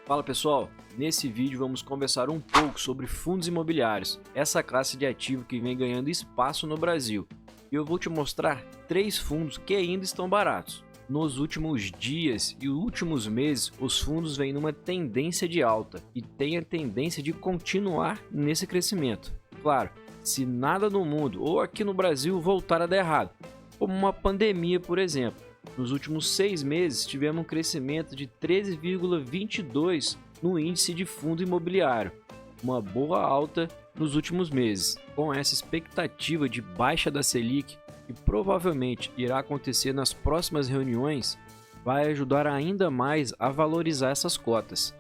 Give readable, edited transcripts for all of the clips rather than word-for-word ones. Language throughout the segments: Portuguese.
Fala pessoal, nesse vídeo vamos conversar um pouco sobre fundos imobiliários, essa classe de ativo que vem ganhando espaço no Brasil. E eu vou te mostrar 3 fundos que ainda estão baratos. Nos últimos dias e últimos meses, os fundos vêm numa tendência de alta e têm a tendência de continuar nesse crescimento. Claro, se nada no mundo ou aqui no Brasil voltar a dar errado, como uma pandemia, por exemplo. Nos últimos 6 meses, tivemos um crescimento de 13,22% no índice de fundo imobiliário, uma boa alta nos últimos meses. Com essa expectativa de baixa da Selic, que provavelmente irá acontecer nas próximas reuniões, vai ajudar ainda mais a valorizar essas cotas.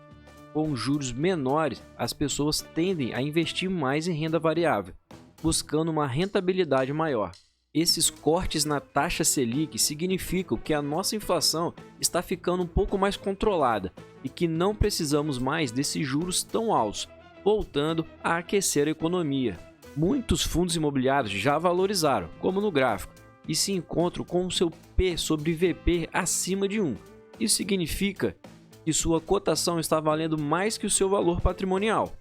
Com juros menores, as pessoas tendem a investir mais em renda variável, buscando uma rentabilidade maior. Esses cortes na taxa Selic significam que a nossa inflação está ficando um pouco mais controlada e que não precisamos mais desses juros tão altos, voltando a aquecer a economia. Muitos fundos imobiliários já valorizaram, como no gráfico, e se encontram com o seu P sobre VP acima de 1. Isso significa que sua cotação está valendo mais que o seu valor patrimonial.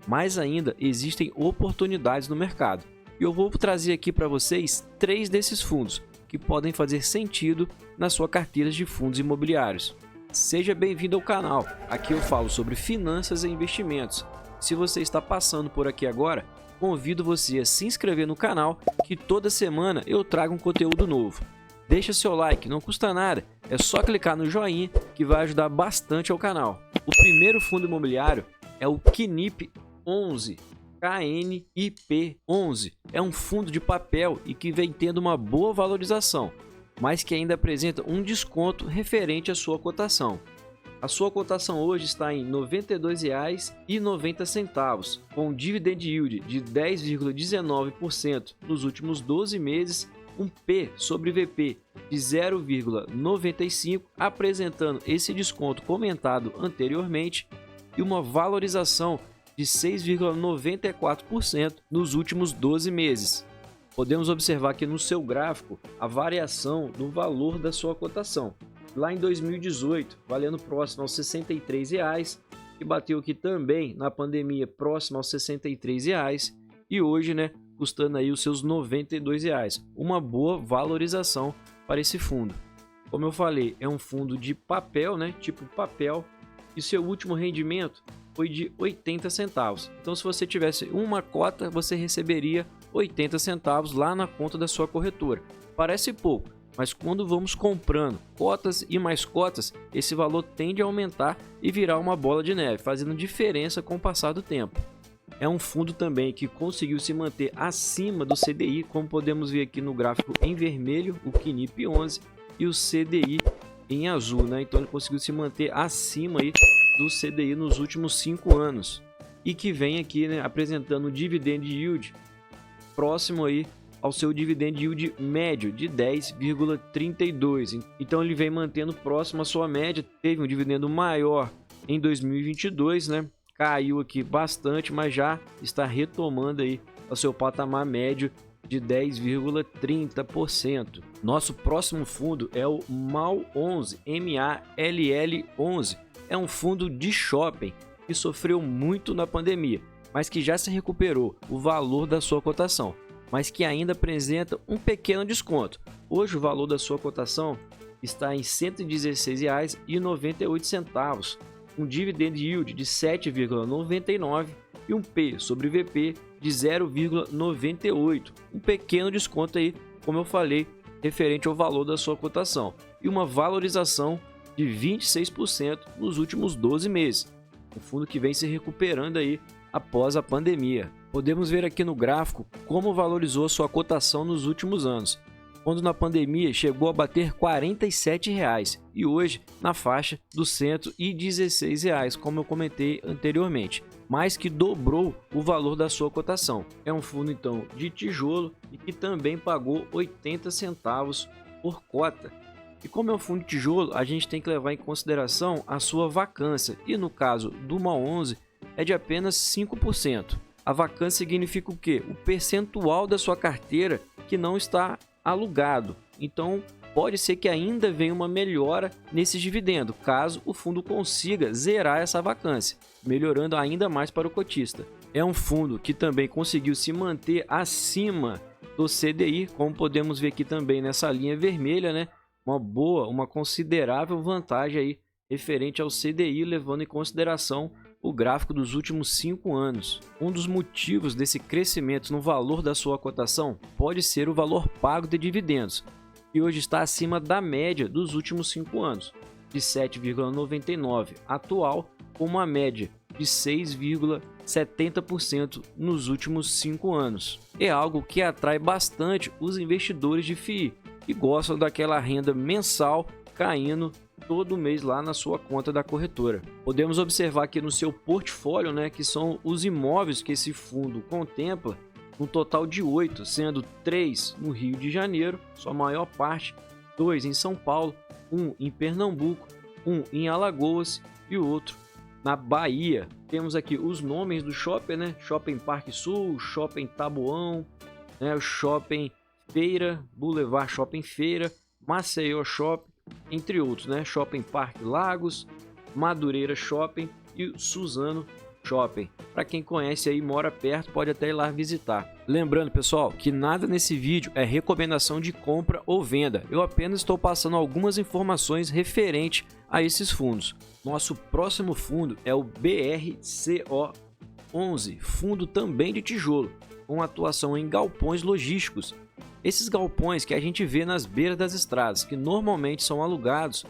Mas ainda existem oportunidades no mercado. E eu vou trazer aqui para vocês 3 desses fundos que podem fazer sentido na sua carteira de fundos imobiliários. Seja bem-vindo ao canal, aqui eu falo sobre finanças e investimentos. Se você está passando por aqui agora, convido você a se inscrever no canal, que toda semana eu trago um conteúdo novo. Deixa seu like, não custa nada, é só clicar no joinha que vai ajudar bastante ao canal. O primeiro fundo imobiliário é o KNIP 11. KNIP 11 é um fundo de papel e que vem tendo uma boa valorização, mas que ainda apresenta um desconto referente à sua cotação. A sua cotação hoje está em R$ 92,90, com um dividend yield de 10,19% nos últimos 12 meses, um P sobre VP de 0,95, apresentando esse desconto comentado anteriormente, e uma valorização de 6,94% nos últimos 12 meses. Podemos observar aqui no seu gráfico a variação do valor da sua cotação. Lá em 2018, valendo próximo aos R$ 63, e bateu aqui também na pandemia próximo aos R$ 63, e hoje, custando aí os seus R$ 92. Uma boa valorização para esse fundo. Como eu falei, é um fundo de papel, tipo papel, e seu último rendimento foi de 80 centavos. Então, se você tivesse uma cota, você receberia 80 centavos lá na conta da sua corretora. Parece pouco, mas quando vamos comprando cotas e mais cotas, esse valor tende a aumentar e virar uma bola de neve, fazendo diferença com o passar do tempo. É um fundo também que conseguiu se manter acima do CDI, como podemos ver aqui no gráfico em vermelho, o KNIP 11, e o CDI em azul, Então ele conseguiu se manter acima aí do CDI nos últimos 5 anos e que vem aqui, apresentando um dividend yield próximo aí ao seu dividend yield médio de 10,32. Então ele vem mantendo próximo à sua média. Teve um dividendo maior em 2022, Caiu aqui bastante, mas já está retomando aí ao seu patamar médio de 10,30%. Nosso próximo fundo é o MALL11, MALL11. É um fundo de shopping que sofreu muito na pandemia, mas que já se recuperou o valor da sua cotação, mas que ainda apresenta um pequeno desconto. Hoje o valor da sua cotação está em R$ 116,98, um dividend yield de 7,99 e um P sobre VP de 0,98, um pequeno desconto aí, como eu falei, referente ao valor da sua cotação, e uma valorização de 26% nos últimos 12 meses. Um fundo que vem se recuperando aí após a pandemia. Podemos ver aqui no gráfico como valorizou a sua cotação nos últimos anos, quando na pandemia chegou a bater R$ 47 e hoje na faixa dos R$ 116, como eu comentei anteriormente, mais que dobrou o valor da sua cotação. É um fundo então de tijolo e que também pagou 80 centavos por cota. E como é um fundo de tijolo, a gente tem que levar em consideração a sua vacância, e no caso do MALL11 é de apenas 5%. A vacância significa o quê? O percentual da sua carteira que não está alugado. Então pode ser que ainda venha uma melhora nesse dividendo, caso o fundo consiga zerar essa vacância, melhorando ainda mais para o cotista. É um fundo que também conseguiu se manter acima do CDI, como podemos ver aqui também nessa linha vermelha, né? Uma considerável vantagem aí referente ao CDI, levando em consideração o gráfico dos últimos 5 anos. Um dos motivos desse crescimento no valor da sua cotação pode ser o valor pago de dividendos, que hoje está acima da média dos últimos 5 anos, de 7,99 atual, com uma média de 6,70% nos últimos 5 anos. É algo que atrai bastante os investidores de FII, que gostam daquela renda mensal caindo todo mês lá na sua conta da corretora. Podemos observar aqui no seu portfólio, né, que são os imóveis que esse fundo contempla, um total de 8, sendo 3 no Rio de Janeiro, sua maior parte, 2 em São Paulo, 1 em Pernambuco, 1 em Alagoas e o outro na Bahia. Temos aqui os nomes do shopping, né? Shopping Parque Sul, Shopping Taboão, né? O Shopping Feira, Boulevard Shopping Feira, Maceió Shopping, entre outros, né? Shopping Parque Lagos, Madureira Shopping e Suzano Shopping. Para quem conhece aí, mora perto, pode até ir lá visitar. Lembrando, pessoal, que nada nesse vídeo é recomendação de compra ou venda. Eu apenas estou passando algumas informações referente a esses fundos. Nosso próximo fundo é o BRCO11, fundo também de tijolo, com atuação em galpões logísticos. Esses galpões que a gente vê nas beiras das estradas, que normalmente são alugados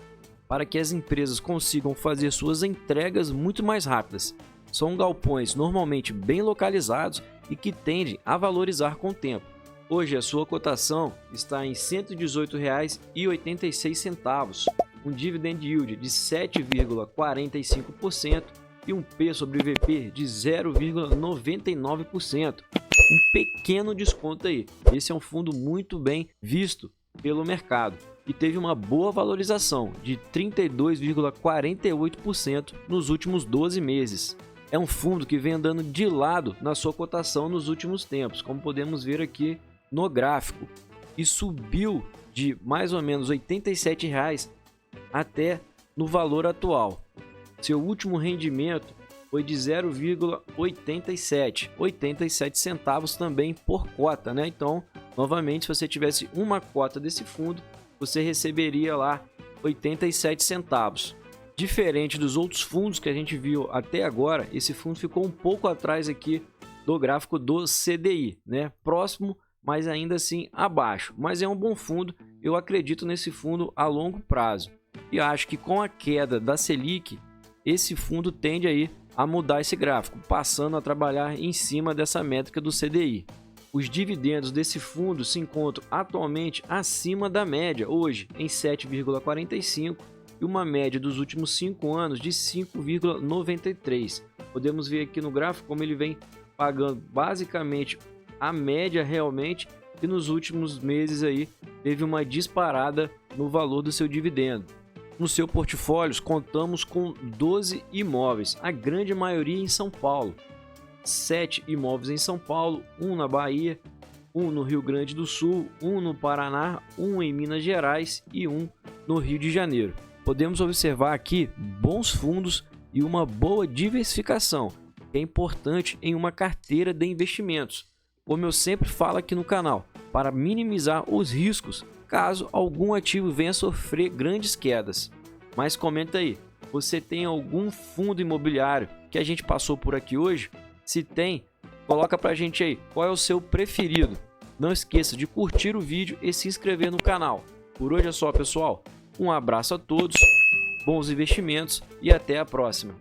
para que as empresas consigam fazer suas entregas muito mais rápidas. São galpões normalmente bem localizados e que tendem a valorizar com o tempo. Hoje a sua cotação está em R$ 118,86, um dividend yield de 7,45% e um P sobre VP de 0,99%. Um pequeno desconto aí. Esse é um fundo muito bem visto pelo mercado e teve uma boa valorização de 32,48% nos últimos 12 meses. É um fundo que vem andando de lado na sua cotação nos últimos tempos, como podemos ver aqui no gráfico, e subiu de mais ou menos R$ 87,00 até no valor atual. Seu último rendimento foi de 0,87 centavos também por cota, né? Então, novamente, se você tivesse uma cota desse fundo, você receberia lá 87 centavos. Diferente dos outros fundos que a gente viu até agora, esse fundo ficou um pouco atrás aqui do gráfico do CDI, né? Próximo, mas ainda assim abaixo. Mas é um bom fundo, eu acredito nesse fundo a longo prazo. E acho que com a queda da Selic, esse fundo tende aí a mudar esse gráfico, passando a trabalhar em cima dessa métrica do CDI. Os dividendos desse fundo se encontram atualmente acima da média, hoje em 7,45 e uma média dos últimos 5 anos de 5,93. Podemos ver aqui no gráfico como ele vem pagando basicamente a média realmente, e nos últimos meses aí teve uma disparada no valor do seu dividendo. No seu portfólio contamos com 12 imóveis, a grande maioria em São Paulo. 7 imóveis em São Paulo, 1 na Bahia, 1 no Rio Grande do Sul, 1 no Paraná, 1 em Minas Gerais e 1 no Rio de Janeiro. Podemos observar aqui bons fundos e uma boa diversificação, que é importante em uma carteira de investimentos. Como eu sempre falo aqui no canal, para minimizar os riscos caso algum ativo venha a sofrer grandes quedas. Mas comenta aí, você tem algum fundo imobiliário que a gente passou por aqui hoje? Se tem, coloca pra gente aí qual é o seu preferido. Não esqueça de curtir o vídeo e se inscrever no canal. Por hoje é só, pessoal. Um abraço a todos, bons investimentos e até a próxima.